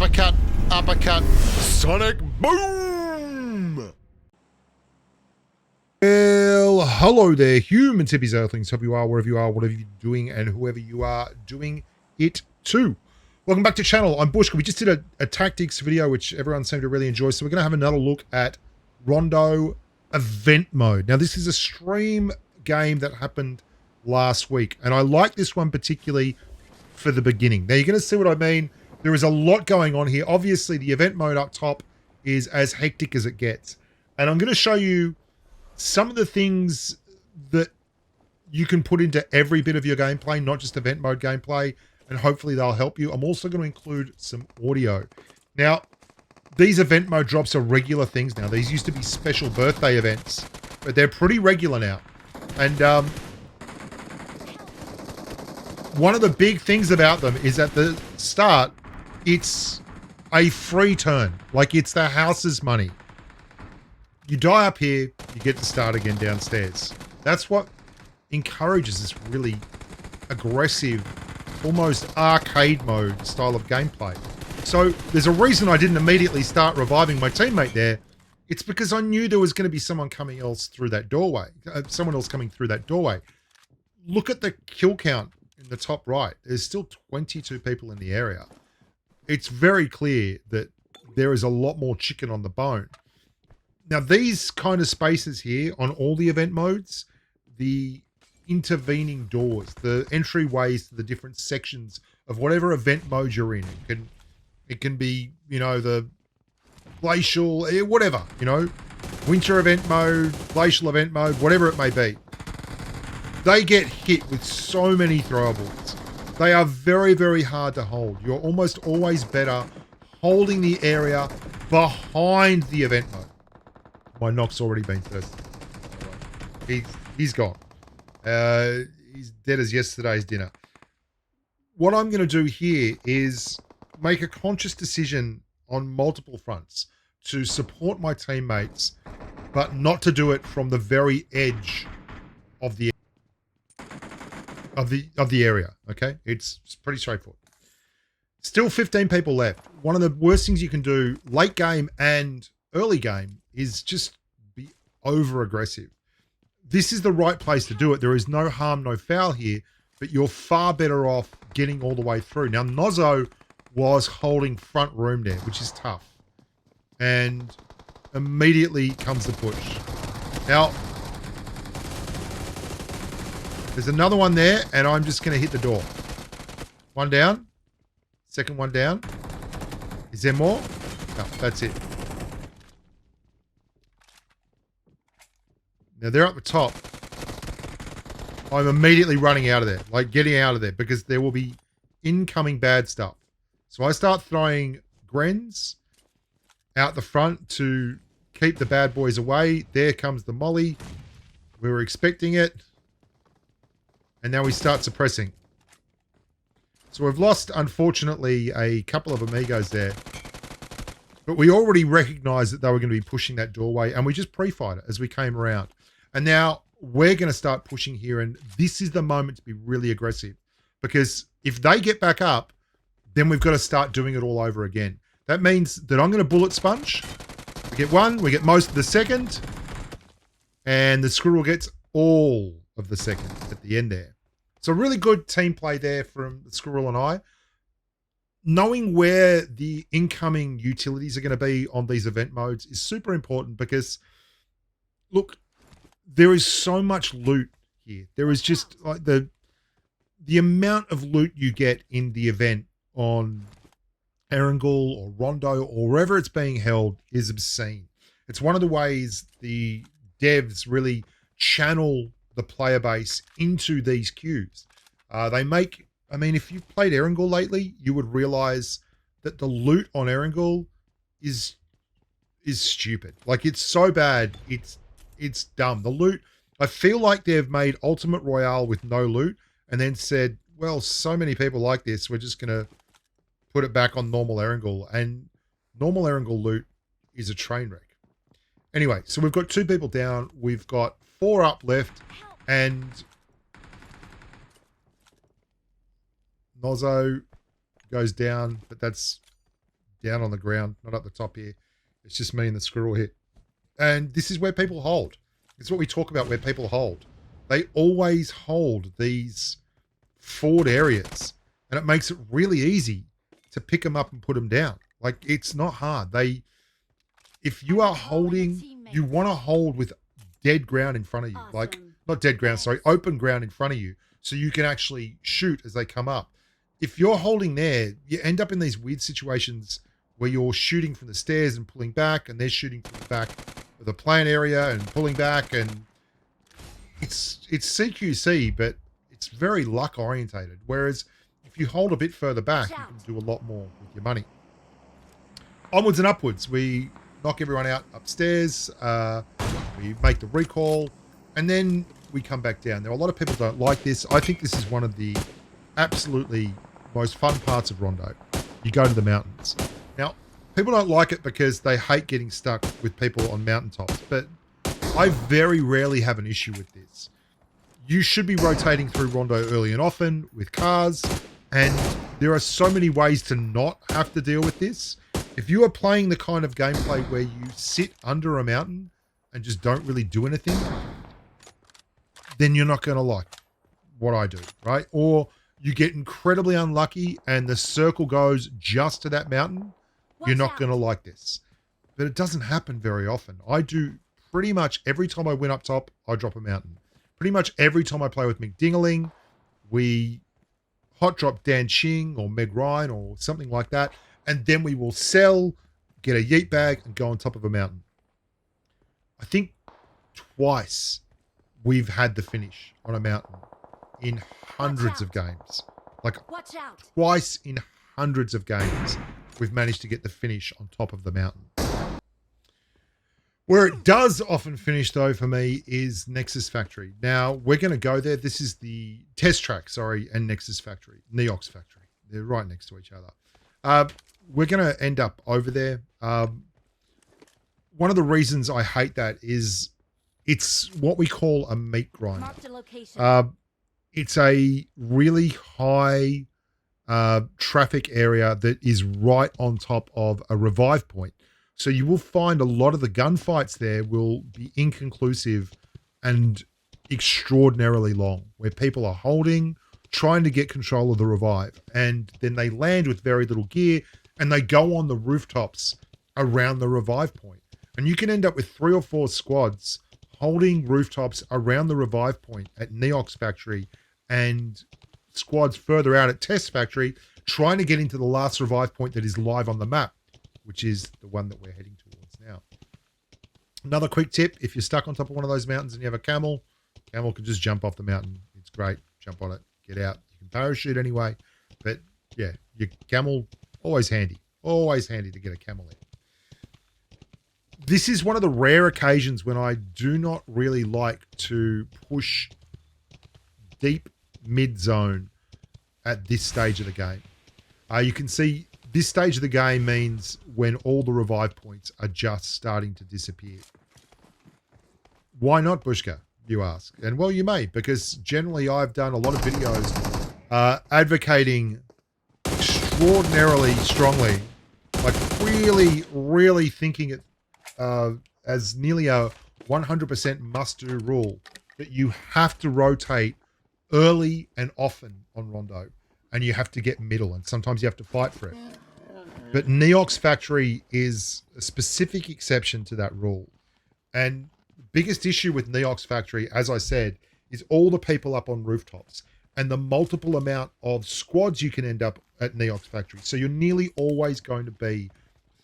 Uppercut, uppercut, sonic boom! Well, hello there, human tippies, earthlings. Hope you are, wherever you are, whatever you're doing, and whoever you are doing it to. Welcome back to the channel. I'm Bushka. We just did a tactics video, which everyone seemed to really enjoy. So we're going to have another look at Rondo event mode. Now, this is a stream game that happened last week, and I like this one particularly for the beginning. Now, you're going to see what I mean. There is a lot going on here. Obviously, the event mode up top is as hectic as it gets. And I'm going to show you some of the things that you can put into every bit of your gameplay, not just event mode gameplay, and hopefully they'll help you. I'm also going to include some audio. Now, these event mode drops are regular things now. These used to be special birthday events, but they're pretty regular now. And one of the big things about them is at the start, it's a free turn. Like, it's the house's money. You die up here, you get to start again downstairs. That's what encourages this really aggressive, almost arcade mode style of gameplay. So there's a reason I didn't immediately start reviving my teammate there. It's because I knew there was going to be someone coming else through that doorway. Someone else coming through that doorway. Look at the kill count in the top right. There's still 22 people in the area. It's very clear that there is a lot more chicken on the bone. Now, these kind of spaces here on all the event modes, the intervening doors, the entryways to the different sections of whatever event mode you're in. It can be, you know, the glacial, whatever, you know, winter event mode, glacial event mode, whatever it may be. They get hit with so many throwables. They are very, very hard to hold. You're almost always better holding the area behind the event mode. My knock's already been thirsty. He's gone. He's dead as yesterday's dinner. What I'm going to do here is make a conscious decision on multiple fronts to support my teammates, but not to do it from the very edge of the area. Okay, it's pretty straightforward. Still 15 people left. One of the worst things you can do late game and early game is just be over aggressive. This is the right place to do it. There is no harm, no foul here, but you're far better off getting all the way through. Now, Nozzo was holding front room there, which is tough. And immediately comes the push. Now, there's another one there, and I'm just going to hit the door. One down. Second one down. Is there more? No, that's it. Now, they're up the top. I'm immediately running out of there. Like, getting out of there, because there will be incoming bad stuff. So I start throwing Grens out the front to keep the bad boys away. There comes the molly. We were expecting it. And now we start suppressing. So we've lost, unfortunately, a couple of amigos there. But we already recognized that they were going to be pushing that doorway, and we just pre-fired it as we came around. And now we're going to start pushing here, and this is the moment to be really aggressive. Because if they get back up, then we've got to start doing it all over again. That means that I'm going to bullet sponge. We get one, we get most of the second, and the squirrel gets all of the second at the end there. So really good team play there from the squirrel and I. Knowing where the incoming utilities are going to be on these event modes is super important because, look, there is so much loot here. There is just like the amount of loot you get in the event on Erangel or Rondo or wherever it's being held is obscene. It's one of the ways the devs really channel the player base into these queues. They make, I mean, if you've played Erangel lately, you would realize that the loot on Erangel is stupid. Like, it's so bad, it's dumb. The loot, I feel like they've made Ultimate Royale with no loot and then said, well, so many people like this, we're just going to put it back on normal Erangel. And normal Erangel loot is a train wreck. Anyway, so we've got 2 people down. We've got 4 up left. And Nozzo goes down, but that's down on the ground, not up the top here. It's just me and the squirrel here. And this is where people hold. It's what we talk about, where people hold. They always hold these forward areas, and it makes it really easy to pick them up and put them down. Like, it's not hard. If you are holding, you want to hold with dead ground in front of you. Awesome. Like, not dead ground, sorry, open ground in front of you, so you can actually shoot as they come up. If you're holding there, you end up in these weird situations where you're shooting from the stairs and pulling back, and they're shooting from the back of the plant area and pulling back, and it's CQC, but it's very luck orientated. Whereas if you hold a bit further back, you can do a lot more with your money. Onwards and upwards. We knock everyone out upstairs. We make the recall, and then we come back down. Now, a lot of people don't like this. I think this is one of the absolutely most fun parts of Rondo. You go to the mountains. Now, people don't like it because they hate getting stuck with people on mountaintops, but I very rarely have an issue with this. You should be rotating through Rondo early and often with cars, and there are so many ways to not have to deal with this. If you are playing the kind of gameplay where you sit under a mountain and just don't really do anything, then you're not going to like what I do, right? Or you get incredibly unlucky and the circle goes just to that mountain, you're not going to like this. But it doesn't happen very often. I do pretty much every time I win up top, I drop a mountain. Pretty much every time I play with McDingaling, we hot drop Dan Ching or Meg Ryan or something like that, and then we will sell, get a yeet bag, and go on top of a mountain. I think twice we've had the finish on a mountain in hundreds of games. Like, twice in hundreds of games, we've managed to get the finish on top of the mountain. Where it does often finish, though, for me, is Nexus Factory. Now, we're going to go there. This is the test track, and Nexus Factory, Neox Factory. They're right next to each other. We're going to end up over there. One of the reasons I hate that is it's what we call a meat grinder. It's a really high traffic area that is right on top of a revive point. So you will find a lot of the gunfights there will be inconclusive and extraordinarily long, where people are holding, trying to get control of the revive, and then they land with very little gear, and they go on the rooftops around the revive point. And you can end up with 3 or 4 squads holding rooftops around the revive point at Neox Factory, and squads further out at Test Factory trying to get into the last revive point that is live on the map, which is the one that we're heading towards now. Another quick tip, if you're stuck on top of one of those mountains and you have a camel can just jump off the mountain. It's great. Jump on it, get out. You can parachute anyway, but yeah, your camel, always handy to get a camel in. This is one of the rare occasions when I do not really like to push deep mid-zone at this stage of the game. You can see this stage of the game means when all the revive points are just starting to disappear. Why not, Bushka, you ask? And well, you may, because generally I've done a lot of videos advocating extraordinarily strongly, like really, really thinking it as nearly a 100% must-do rule that you have to rotate early and often on Rondo, and you have to get middle, and sometimes you have to fight for it. But Neox Factory is a specific exception to that rule. And the biggest issue with Neox Factory, as I said, is all the people up on rooftops and the multiple amount of squads you can end up at Neox Factory. So you're nearly always going to be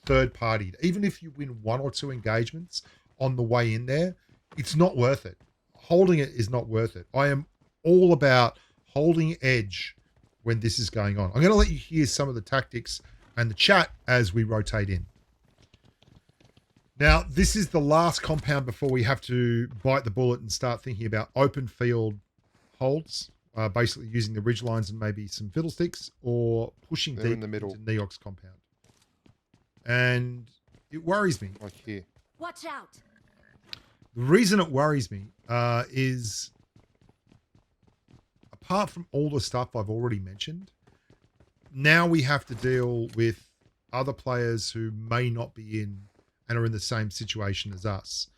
third-partied. Even if you win 1 or 2 engagements on the way in there, it's not worth it. Holding it is not worth it. I am all about holding edge when this is going on. I'm going to let you hear some of the tactics and the chat as we rotate in. Now, this is the last compound before we have to bite the bullet and start thinking about open field holds, basically using the ridge lines and maybe some fiddlesticks, or pushing deep in the middle into Neox compound. And it worries me. Like here. Watch out. The reason it worries me is, apart from all the stuff I've already mentioned, now we have to deal with other players who may not be in and are in the same situation as us,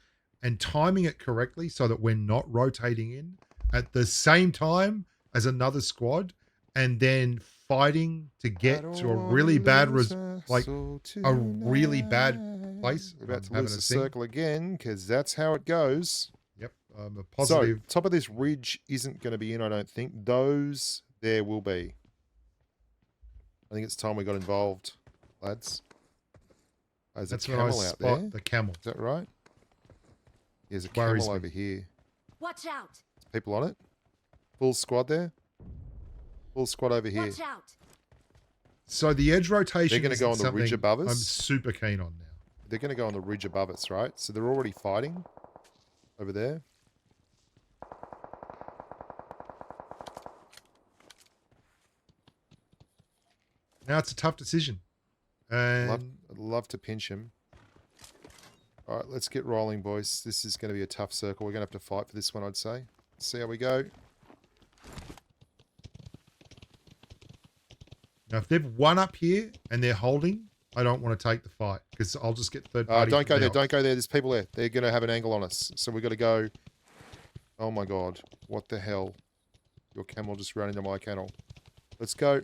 and timing it correctly so that we're not rotating in at the same time as another squad, and then fighting to get to a really bad a really bad place. We're about to Having lose a the sing. circle again because that's how it goes. Yep, a positive. So top of this ridge isn't going to be in, I don't think. Those there will be. I think it's time we got involved, lads. Oh, there's That's a when I camel out spot there. the camel. Is that right? There's a Worries camel me. over here. Watch out. There's people on it. Full squad there. Full squad over here. Watch out. So the edge rotation. They're going to go on the ridge above us. I'm super keen on now. They're going to go on the ridge above us, right? So they're already fighting over there. Now it's a tough decision. And I'd love to pinch him. All right, let's get rolling, boys. This is going to be a tough circle. We're going to have to fight for this one, I'd say. Let's see how we go. now, if they've won up here and they're holding, I don't want to take the fight because I'll just get third party. Don't go there. Don't go there. There's people there. They're going to have an angle on us. So we've got to go. Oh, my God. What the hell? Your camel just ran into my kennel. Let's go.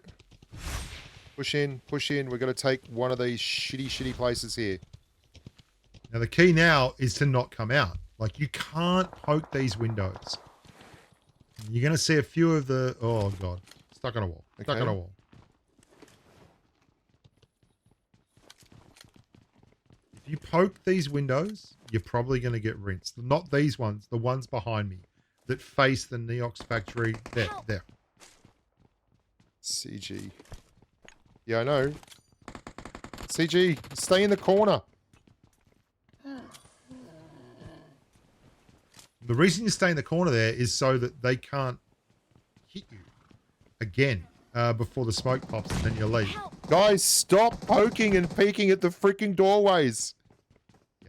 Push in. Push in. We've got to take one of these shitty places here. Now, the key now is to not come out. Like, you can't poke these windows. You're going to see a few of the... Oh, God. Stuck on a wall. Stuck on a wall. If you poke these windows, you're probably going to get rinsed. Not these ones. The ones behind me that face the Neox factory. There. CG. Yeah, I know. CG, stay in the corner. The reason you stay in the corner there is so that they can't hit you again before the smoke pops and then you leave. Guys, stop poking and peeking at the freaking doorways. Yeah.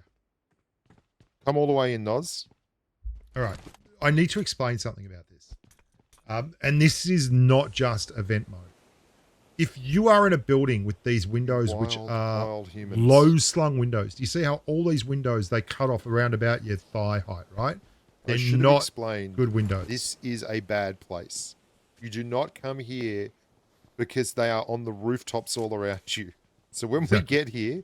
Come all the way in, Noz. All right. I need to explain something about this. And this is not just event mode. If you are in a building with these windows, which are low slung windows, do you see how all these windows, they cut off around about your thigh height, right? They're not good windows. This is a bad place. You do not come here because they are on the rooftops all around you. So when we get here,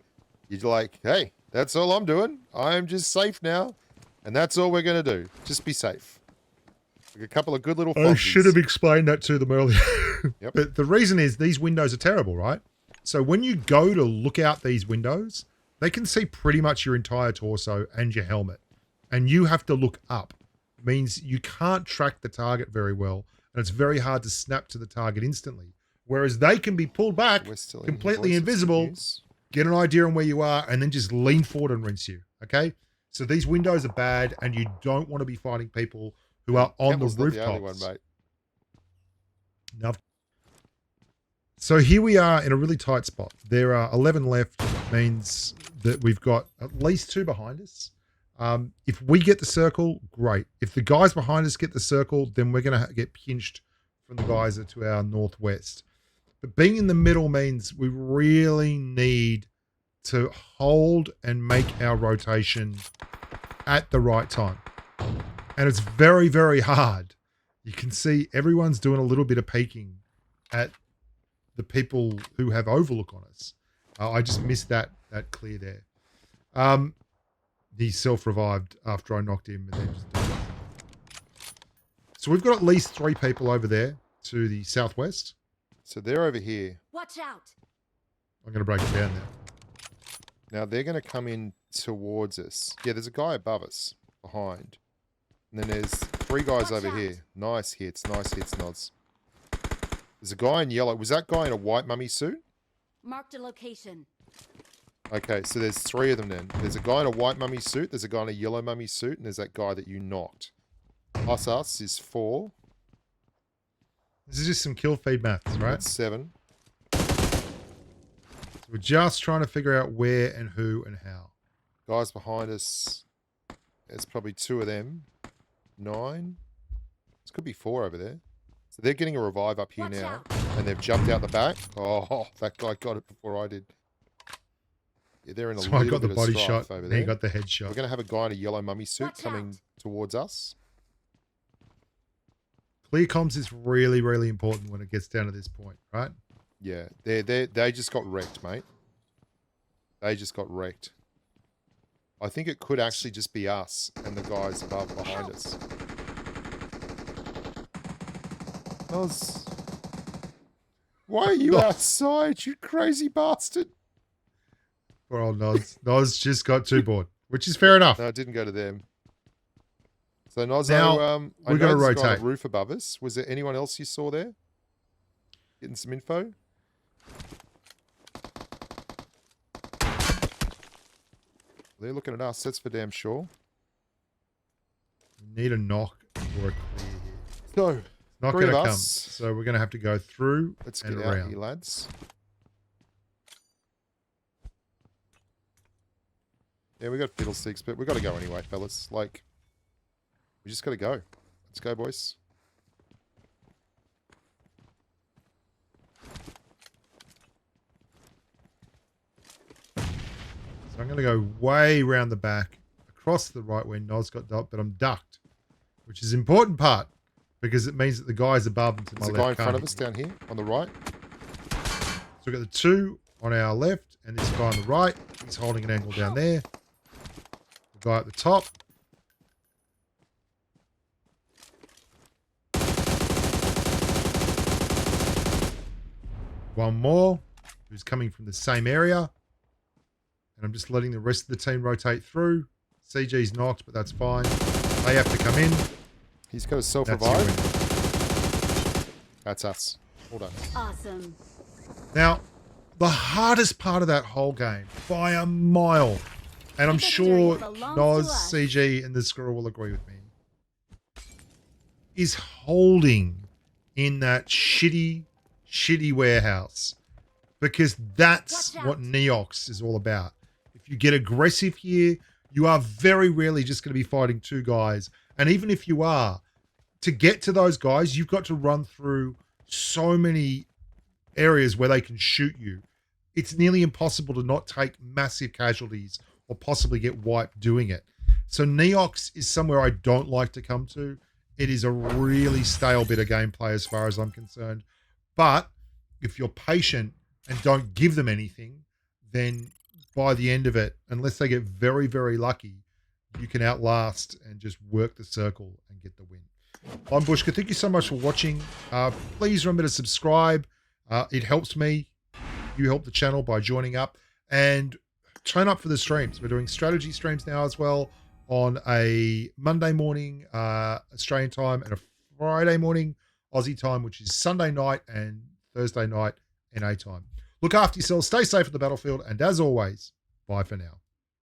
you're like, hey, that's all I'm doing. I'm just safe now. And that's all we're going to do. Just be safe. Like a couple of good little I should have explained that to them earlier. Yep. But the reason is these windows are terrible, right? So when you go to look out these windows, they can see pretty much your entire torso and your helmet. And you have to look up. It means you can't track the target very well. And it's very hard to snap to the target instantly. Whereas they can be pulled back, completely invisible, get an idea on where you are, and then just lean forward and rinse you. Okay? So these windows are bad, and you don't want to be fighting people who are on the rooftops. Now, so here we are in a really tight spot. There are 11 left, means that we've got at least 2 behind us. If we get the circle, great. If the guys behind us get the circle, then we're going to get pinched from the guys to our northwest. But being in the middle means we really need to hold and make our rotation at the right time. And it's very, very hard. You can see everyone's doing a little bit of peeking at the people who have overlook on us. I just missed that clear there. He self-revived after I knocked him. And then just so we've got at least 3 people over there to the southwest. So they're over here. Watch out. I'm going to break it down now. Now they're going to come in towards us. Yeah, there's a guy above us, behind. And then there's 3 guys over here. Nice hits, Nods. There's a guy in yellow. Was that guy in a white mummy suit? Marked a location. Okay, so there's 3 of them then. There's a guy in a white mummy suit, there's a guy in a yellow mummy suit, and there's that guy that you knocked. Plus us is 4. This is just some kill feed maths, right? That's 7. So we're just trying to figure out where and who and how. Guys behind us, there's probably 2 of them. 9. This could be 4 over there. So they're getting a revive up here now. And they've jumped out the back. Oh, that guy got it before I did. Yeah, they're in a So I little got the bit body of strife shot, over and he there. got the We're headshot. going to have a guy in a yellow mummy suit Watch coming out. towards us. Clear comms is really, really important when it gets down to this point, right? Yeah, they just got wrecked, mate. They just got wrecked. I think it could actually just be us and the guys above behind us. Noz, why are you outside, you crazy bastard? Poor old Noz. Noz just got too bored, which is fair enough. No, it didn't go to them. So Nozo, Now, I we're know gonna there's a guy on rotate. the roof above us. Was there anyone else you saw there? Getting some info? They're looking at us, that's for damn sure. We need a knock or a clear here. So, It's not three going of to come, us. so we're going to have to go through Let's and get out around. here, lads. Yeah, we got fiddlesticks, but we got to go anyway, fellas. Like, we just got to go. Let's go, boys. So I'm going to go way round the back, across the right where Noz got ducked, but I'm ducked, which is the important part because it means that the guys above and to my There's a left guy in front of can't us hit me. down here on the right. So we've got the two on our left and this guy on the right. He's holding an angle down there. The guy at the top. One more who's coming from the same area. And I'm just letting the rest of the team rotate through. CG's knocked, but that's fine. They have to come in. He's got a That's self-revive. you. That's us. Well done. Awesome. Now, the hardest part of that whole game, by a mile, and I'm Victory sure belongs Noz, to us. CG, and the Squirrel will agree with me, is holding in that shitty warehouse. Because that's Watch what out. Neox is all about. If you get aggressive here, you are very rarely just going to be fighting two guys. And even if you are, to get to those guys, you've got to run through so many areas where they can shoot you. It's nearly impossible to not take massive casualties or possibly get wiped doing it. So Neox is somewhere I don't like to come to. It is a really stale bit of gameplay as far as I'm concerned. But if you're patient and don't give them anything, then by the end of it, unless they get very, very lucky, you can outlast and just work the circle and get the win. I'm Bushka. Thank you so much for watching. Please remember to subscribe. It helps me. You help the channel by joining up and turn up for the streams. We're doing strategy streams now as well on a Monday morning Australian time and a Friday morning Aussie time, which is Sunday night and Thursday night NA time. Look after yourselves, stay safe at the battlefield, and as always, bye for now.